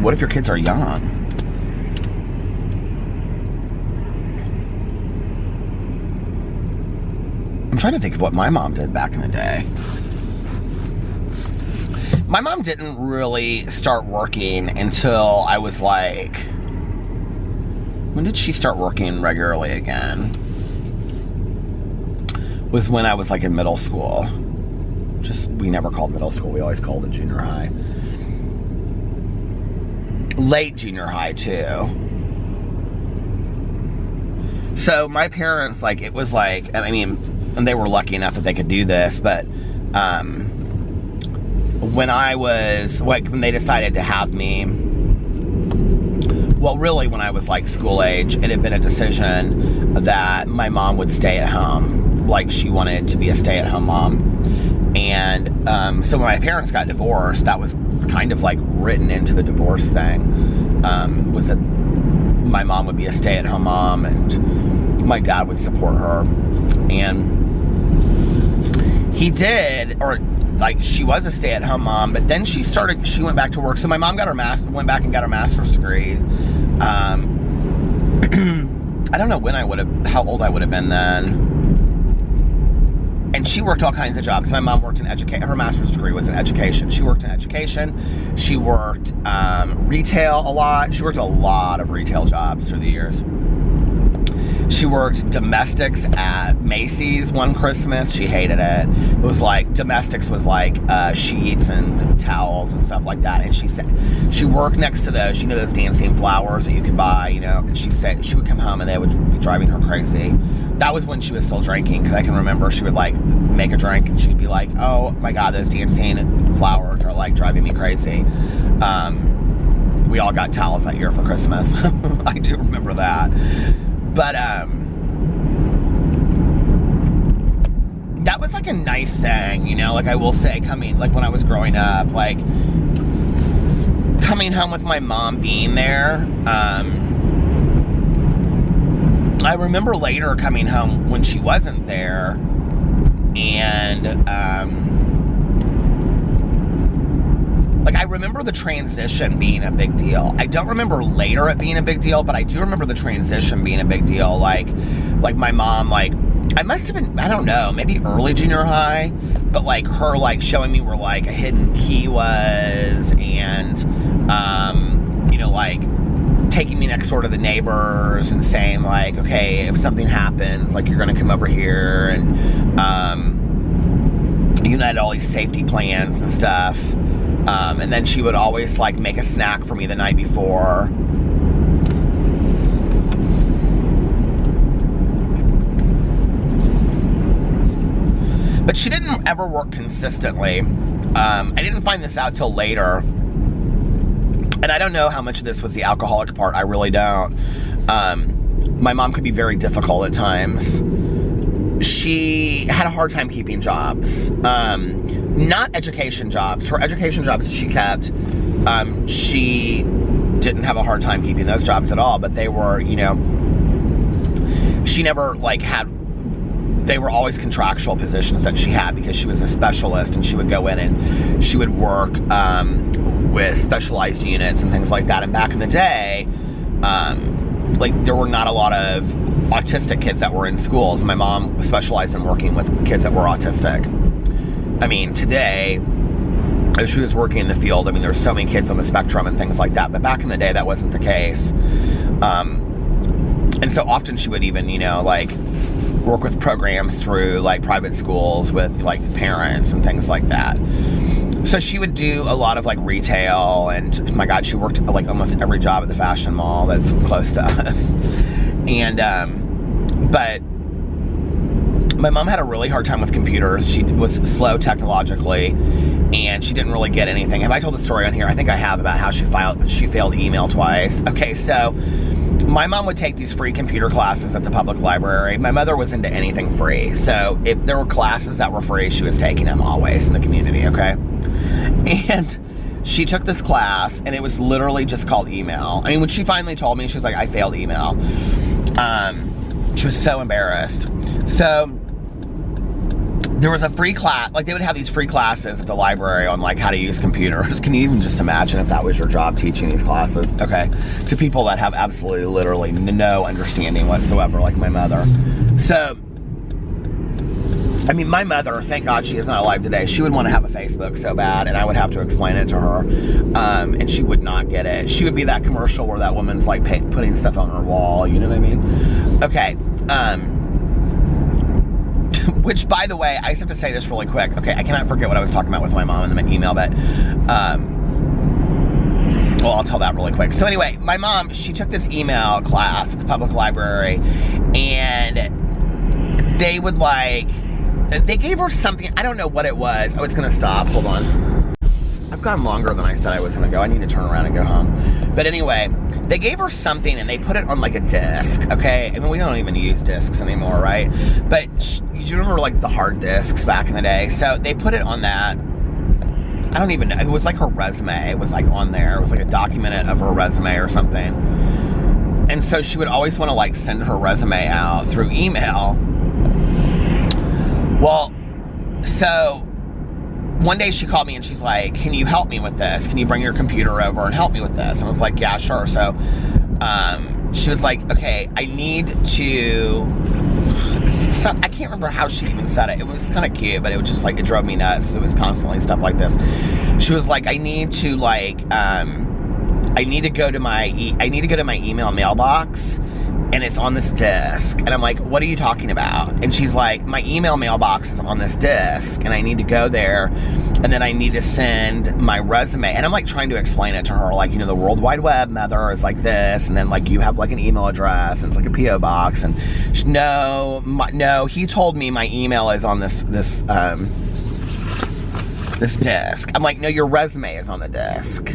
what if your kids are young? I'm trying to think of what my mom did back in the day. My mom didn't really start working until I was like... When did she start working regularly again? Was when I was like in middle school. Just, we never called middle school, we always called it junior high. Late junior high too. So my parents, like, it was like, I mean, and they were lucky enough that they could do this, but when I was, like, when they decided to have me, well, really, when I was like school age, it had been a decision that my mom would stay at home. Like, she wanted to be a stay-at-home mom. And so when my parents got divorced, that was kind of like written into the divorce thing, was that my mom would be a stay-at-home mom and my dad would support her. And he did, or like, she was a stay-at-home mom, but then she went back to work. So my mom went back and got her master's degree. I don't know how old I would have been then. And she worked all kinds of jobs. My mom worked in education. Her master's degree was in education. She worked in education. She worked retail a lot. She worked a lot of retail jobs through the years. She worked domestics at Macy's one Christmas. She hated it. It was like, domestics was like sheets and towels and stuff like that. And she said, she worked next to those, you know, those dancing flowers that you could buy, you know. And she said she would come home and they would be driving her crazy. That was when she was still drinking, because I can remember she would like make a drink and she'd be like, oh my God, those dancing flowers are like driving me crazy. We all got towels that year for Christmas. I do remember that. But that was like a nice thing, you know, like I will say, like when I was growing up, like coming home with my mom being there. I remember later coming home when she wasn't there, and like I remember the transition being a big deal. I don't remember later it being a big deal, but I do remember the transition being a big deal. Like my mom, like, I must have been, I don't know, maybe early junior high, but like her like showing me where like a hidden key was, and you know, like taking me next door to the neighbors and saying like, okay, if something happens, like, you're gonna come over here, and you know, had all these safety plans and stuff. And then she would always like make a snack for me the night before. But she didn't ever work consistently. I didn't find this out till later. And I don't know how much of this was the alcoholic part. I really don't. My mom could be very difficult at times. She had a hard time keeping jobs. Not education jobs. Her education jobs she kept, she didn't have a hard time keeping those jobs at all, but they were, you know, she never like they were always contractual positions that she had because she was a specialist, and she would go in and she would work with specialized units and things like that. And back in the day, like there were not a lot of autistic kids that were in schools. My mom specialized in working with kids that were autistic. I mean, today, as she was working in the field, I mean, there's so many kids on the spectrum and things like that, but back in the day, that wasn't the case. And so often she would even, you know, like, work with programs through, like, private schools with, like, parents and things like that. So she would do a lot of, like, retail, and, oh my God, she worked, like, almost every job at the fashion mall that's close to us. And, but my mom had a really hard time with computers. She was slow technologically, and she didn't really get anything. Have I told the story on here? I think I have, about how she failed email twice. Okay, so my mom would take these free computer classes at the public library. My mother was into anything free. So if there were classes that were free, she was taking them always in the community, okay? And she took this class, and it was literally just called email. I mean, when she finally told me, she was like, I failed email. She was so embarrassed. So there was a free class, like they would have these free classes at the library on like how to use computers. Can you even just imagine if that was your job, teaching these classes? Okay, to people that have absolutely, literally no understanding whatsoever, like my mother. So, I mean, my mother, thank God she is not alive today, she would want to have a Facebook so bad, and I would have to explain it to her, and she would not get it. She would be that commercial where that woman's like putting stuff on her wall, you know what I mean? Okay, which, by the way, I just have to say this really quick. Okay, I cannot forget what I was talking about with my mom in the email, but, well, I'll tell that really quick. So anyway, my mom, she took this email class at the public library, and they would like, they gave her something, I don't know what it was. Oh, it's gonna stop, hold on. I've gone longer than I said I was gonna go. I need to turn around and go home. But anyway, they gave her something, and they put it on like a disc, okay? I mean, we don't even use discs anymore, right? But you remember like the hard discs back in the day? So they put it on that. I don't even know. It was like her resume. It was like on there. It was like a document of her resume or something. And so she would always want to like send her resume out through email. Well, so one day she called me and she's like, can you help me with this? Can you bring your computer over and help me with this? And I was like, yeah, sure. So she was like, okay, I need to, I can't remember how she even said it. It was kind of cute, but it was just like, it drove me nuts because it was constantly stuff like this. She was like, I need to like, I need to go to my email mailbox, and it's on this disc. And I'm like, what are you talking about? And she's like, my email mailbox is on this disc, and I need to go there, and then I need to send my resume. And I'm like trying to explain it to her, like, you know, the World Wide Web, mother, is like this, and then like you have like an email address, and it's like a P.O. box. And she, no, he told me my email is on this disc. I'm like, no, your resume is on the disc.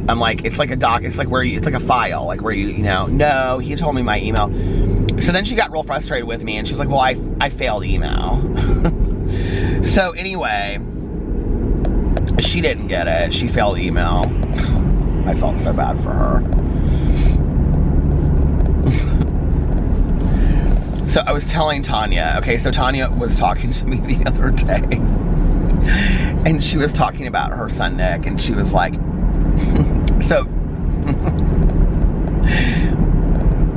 I'm like, it's like a doc, it's like where you, it's like a file, like where you know, no, he told me my email. So then she got real frustrated with me, and she was like, well, I failed email. So anyway, she didn't get it. She failed email. I felt so bad for her. So I was telling Tanya, okay, so Tanya was talking to me the other day, and she was talking about her son, Nick, and she was like, so,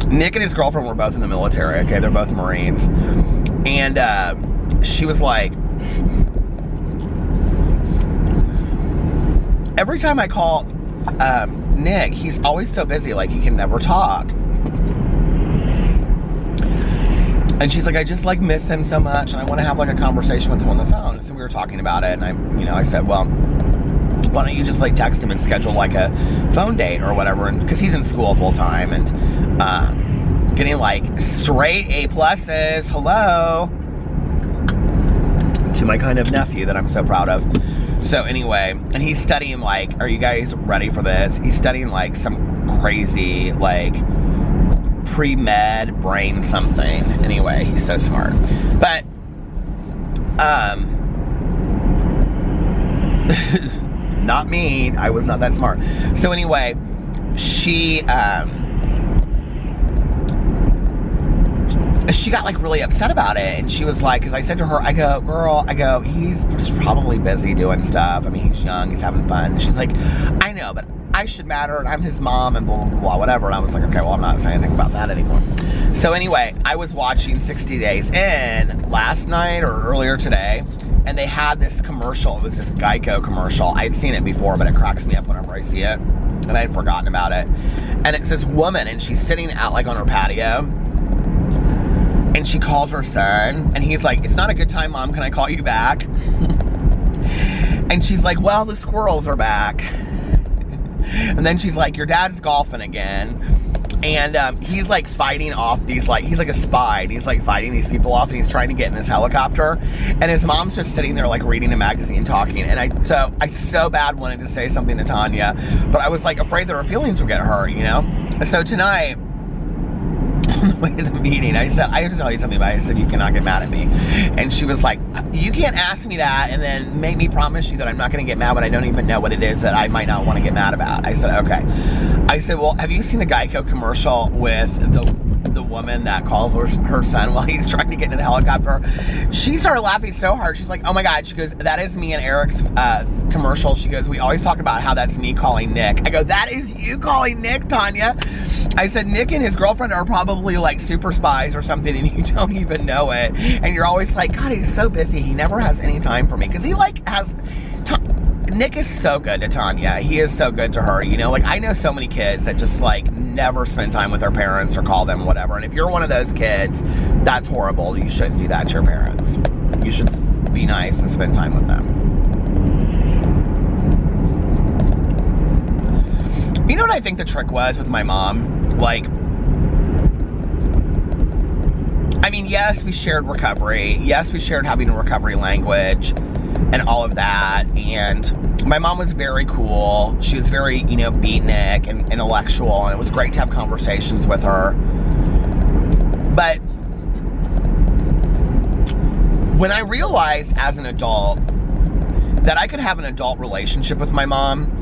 Nick and his girlfriend were both in the military, okay? They're both Marines. And she was like, every time I call Nick, he's always so busy, like he can never talk. And she's like, I just like miss him so much, and I want to have like a conversation with him on the phone. So we were talking about it, and I said, well, why don't you just like text him and schedule like a phone date or whatever, and because he's in school full time and getting like straight A+. Hello. To my kind of nephew that I'm so proud of. So anyway, and he's studying like, are you guys ready for this? He's studying like some crazy like pre-med brain something. Anyway, he's so smart. But not me. I was not that smart. So anyway, she got like really upset about it, and she was like, because I said to her, I go, girl, he's probably busy doing stuff. I mean, he's young, he's having fun. And she's like, I know, but I should matter, and I'm his mom, and blah, blah, blah, whatever. And I was like, okay, well, I'm not saying anything about that anymore. So anyway, I was watching 60 Days In last night or earlier today, and they had this commercial. It was this Geico commercial. I'd seen it before, but it cracks me up whenever I see it, and I had forgotten about it. And it's this woman, and she's sitting out like on her patio, and she calls her son, and he's like, it's not a good time, Mom, can I call you back? And she's like, well, the squirrels are back. And then she's like, your dad's golfing again. And he's like fighting off these, like, he's like a spy, and he's like fighting these people off, and he's trying to get in this helicopter. And his mom's just sitting there like reading a magazine, talking. And I so bad wanted to say something to Tanya, but I was like afraid that her feelings would get hurt, you know? So tonight, on the way to the meeting, I said, I have to tell you something about it. I said, you cannot get mad at me. And she was like, you can't ask me that and then make me promise you that I'm not going to get mad when I don't even know what it is that I might not want to get mad about. I said, okay. I said, well, have you seen the Geico commercial with the woman that calls her son while he's trying to get into the helicopter? She started laughing so hard. She's like, oh my God. She goes, that is me and Eric's commercial. She goes, we always talk about how that's me calling Nick. I go, that is you calling Nick, Tanya. I said, Nick and his girlfriend are probably like super spies or something, and you don't even know it. And you're always like, God, he's so busy. He never has any time for me. Because he like has... Nick is so good to Tanya. He is so good to her, you know? Like, I know so many kids that just, like, never spend time with their parents or call them, whatever. And if you're one of those kids, that's horrible. You shouldn't do that to your parents. You should be nice and spend time with them. You know what I think the trick was with my mom? Like, I mean, yes, we shared recovery. Yes, we shared having a recovery language and all of that. And my mom was very cool. She was very, you know, beatnik and intellectual, and it was great to have conversations with her. But when I realized as an adult that I could have an adult relationship with my mom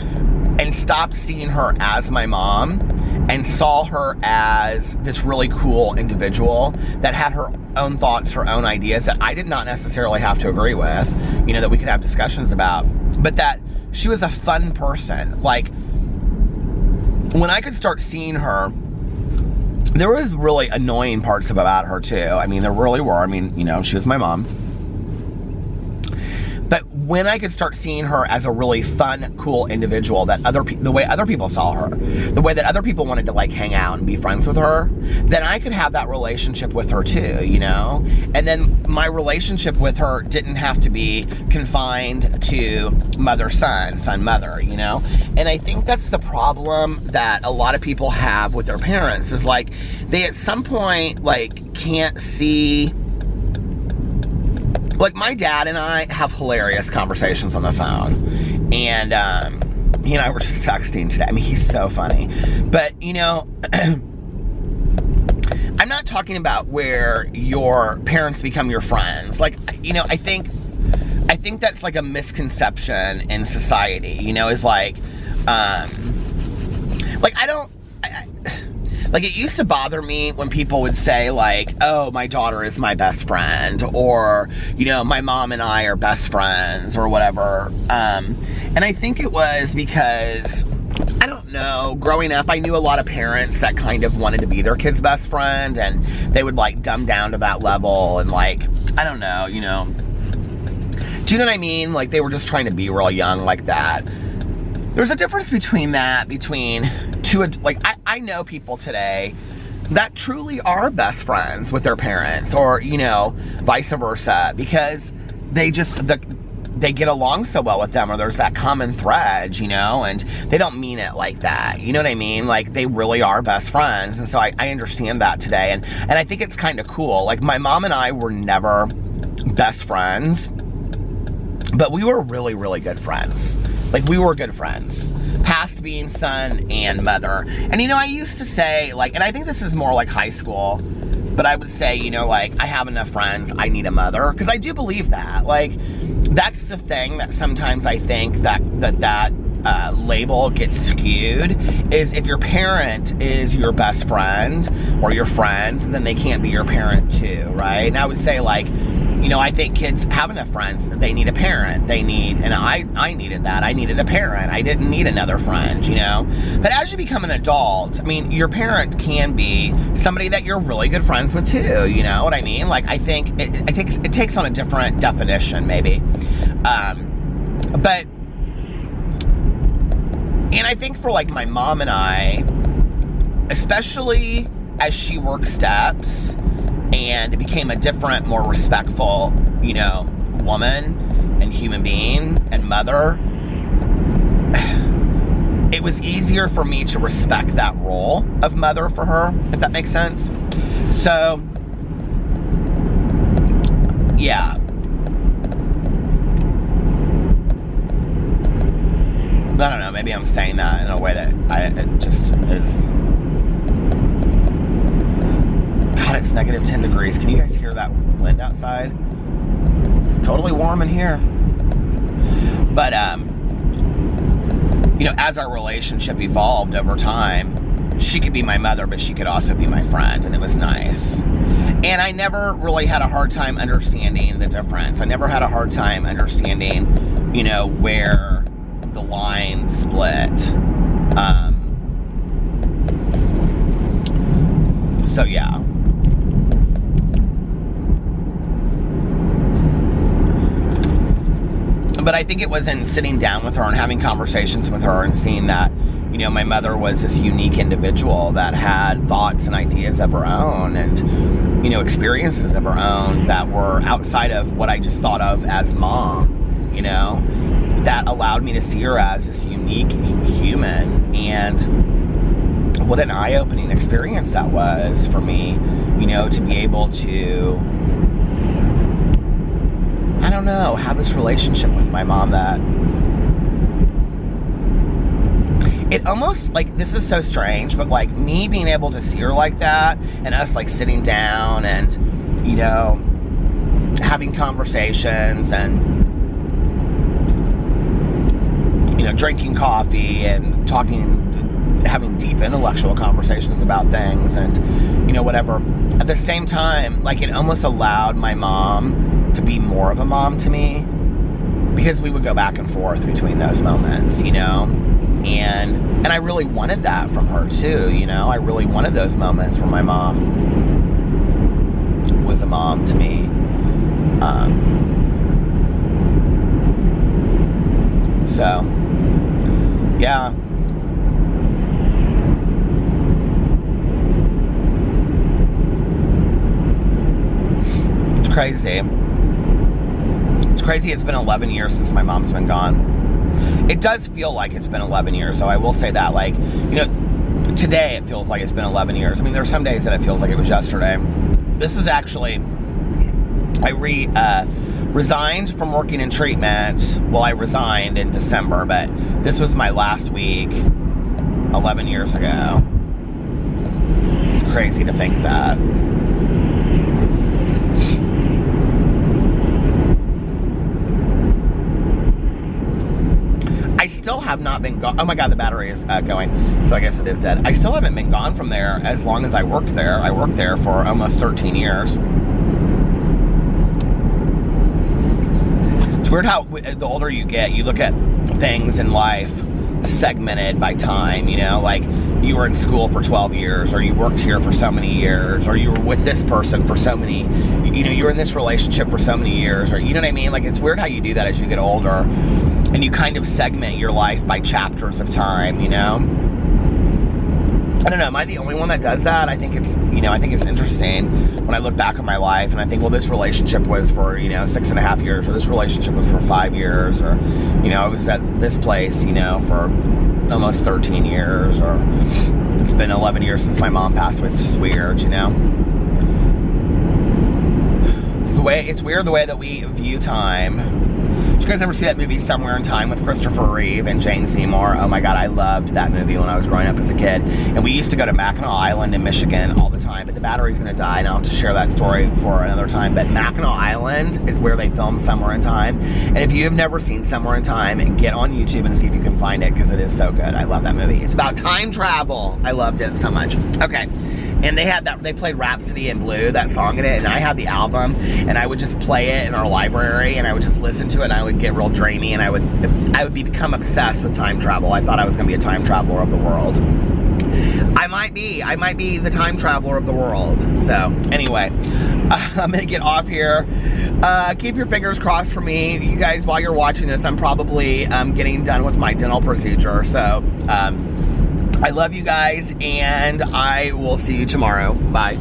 and stop seeing her as my mom and saw her as this really cool individual that had her own thoughts, her own ideas that I did not necessarily have to agree with, you know, that we could have discussions about, but that she was a fun person. Like, when I could start seeing her, there was really annoying parts about her too. I mean, there really were. I mean, you know, she was my mom. But when I could start seeing her as a really fun, cool individual, that the way other people saw her, the way that other people wanted to like hang out and be friends with her, then I could have that relationship with her too, you know? And then my relationship with her didn't have to be confined to mother-son, son-mother, you know? And I think that's the problem that a lot of people have with their parents, is like, they at some point like can't see. Like, my dad and I have hilarious conversations on the phone. And, he and I were just texting today. I mean, he's so funny. But, you know, I'm not talking about where your parents become your friends. Like, you know, I think that's like a misconception in society, you know, is like like, it used to bother me when people would say, like, oh, my daughter is my best friend, or, you know, my mom and I are best friends, or whatever. And I think it was because, I don't know, growing up, I knew a lot of parents that kind of wanted to be their kid's best friend, and they would, like, dumb down to that level, and, like, I don't know, you know. Do you know what I mean? Like, they were just trying to be real young like that. There's a difference between two, like, I know people today that truly are best friends with their parents, or, you know, vice versa, because they just, they get along so well with them, or there's that common thread, you know, and they don't mean it like that, you know what I mean? Like, they really are best friends, and so I understand that today, and I think it's kind of cool. Like, my mom and I were never best friends, But we were really, really good friends. Like, we were good friends. Past being son and mother. And, you know, I used to say, like, and I think this is more like high school, but I would say, you know, like, I have enough friends, I need a mother. Because I do believe that. Like, that's the thing that sometimes I think that label gets skewed, is if your parent is your best friend or your friend, then they can't be your parent too, right? And I would say, like, you know, I think kids have enough friends that they need a parent. And I needed that. I needed a parent. I didn't need another friend, you know? But as you become an adult, I mean, your parent can be somebody that you're really good friends with too, you know what I mean? Like, I think it takes on a different definition, maybe. But, and I think for, like, my mom and I, especially as she worked steps and became a different, more respectful, you know, woman and human being and mother, it was easier for me to respect that role of mother for her, if that makes sense. So, yeah. I don't know, maybe I'm saying that in a way that it just is. God, it's negative 10 degrees. Can you guys hear that wind outside? It's totally warm in here. But, you know, as our relationship evolved over time, she could be my mother, but she could also be my friend, and it was nice. And I never really had a hard time understanding the difference. I never had a hard time understanding, you know, where the line split. So, yeah. But I think it was in sitting down with her and having conversations with her and seeing that, you know, my mother was this unique individual that had thoughts and ideas of her own and, you know, experiences of her own that were outside of what I just thought of as mom, you know, that allowed me to see her as this unique human. And what an eye-opening experience that was for me, you know, to be able to, I don't know, have this relationship with my mom that it almost, like, this is so strange, but, like, me being able to see her like that and us, like, sitting down and, you know, having conversations and, you know, drinking coffee and talking, having deep intellectual conversations about things and, you know, whatever. At the same time, like, it almost allowed my mom to be more of a mom to me because we would go back and forth between those moments, you know, and I really wanted that from her too, you know. I really wanted those moments where my mom was a mom to me. So, yeah. It's crazy. It's crazy. It's been 11 years since my mom's been gone. It does feel like it's been 11 years, so I will say that. Like, you know, today it feels like it's been 11 years. I mean, there are some days that it feels like it was yesterday. This is actually, I resigned from working in treatment. Well, I resigned in December, but this was my last week 11 years ago. It's crazy to think that. I still have not been gone. Oh my God, the battery is going. So I guess it is dead. I still haven't been gone from there as long as I worked there. I worked there for almost 13 years. It's weird how the older you get, you look at things in life segmented by time, you know, like you were in school for 12 years, or you worked here for so many years, or you were with this person for so many, you know, you were in this relationship for so many years, or, you know what I mean? Like, it's weird how you do that as you get older, and you kind of segment your life by chapters of time, you know? I don't know, am I the only one that does that? I think it's, you know, I think it's interesting when I look back on my life and I think, well, this relationship was for, you know, 6.5 years, or this relationship was for 5 years, or, you know, I was at this place, you know, for almost 13 years, or it's been 11 years since my mom passed away. It's just weird, you know? It's weird the way that we view time. Did you guys ever see that movie Somewhere in Time with Christopher Reeve and Jane Seymour? Oh my God, I loved that movie when I was growing up as a kid. And we used to go to Mackinac Island in Michigan all the time, but the battery's gonna die, and I'll have to share that story for another time. But Mackinac Island is where they filmed Somewhere in Time. And if you have never seen Somewhere in Time, get on YouTube and see if you can find it, because it is so good. I love that movie. It's about time travel. I loved it so much. Okay. And they had that, they played Rhapsody in Blue, that song in it, and I had the album, and I would just play it in our library, and I would just listen to it, and I would get real dreamy, and I would become obsessed with time travel. I thought I was gonna be a time traveler of the world. I might be the time traveler of the world. So anyway, I'm gonna get off here. Keep your fingers crossed for me. You guys, while you're watching this, I'm probably getting done with my dental procedure. So I love you guys, and I will see you tomorrow. Bye.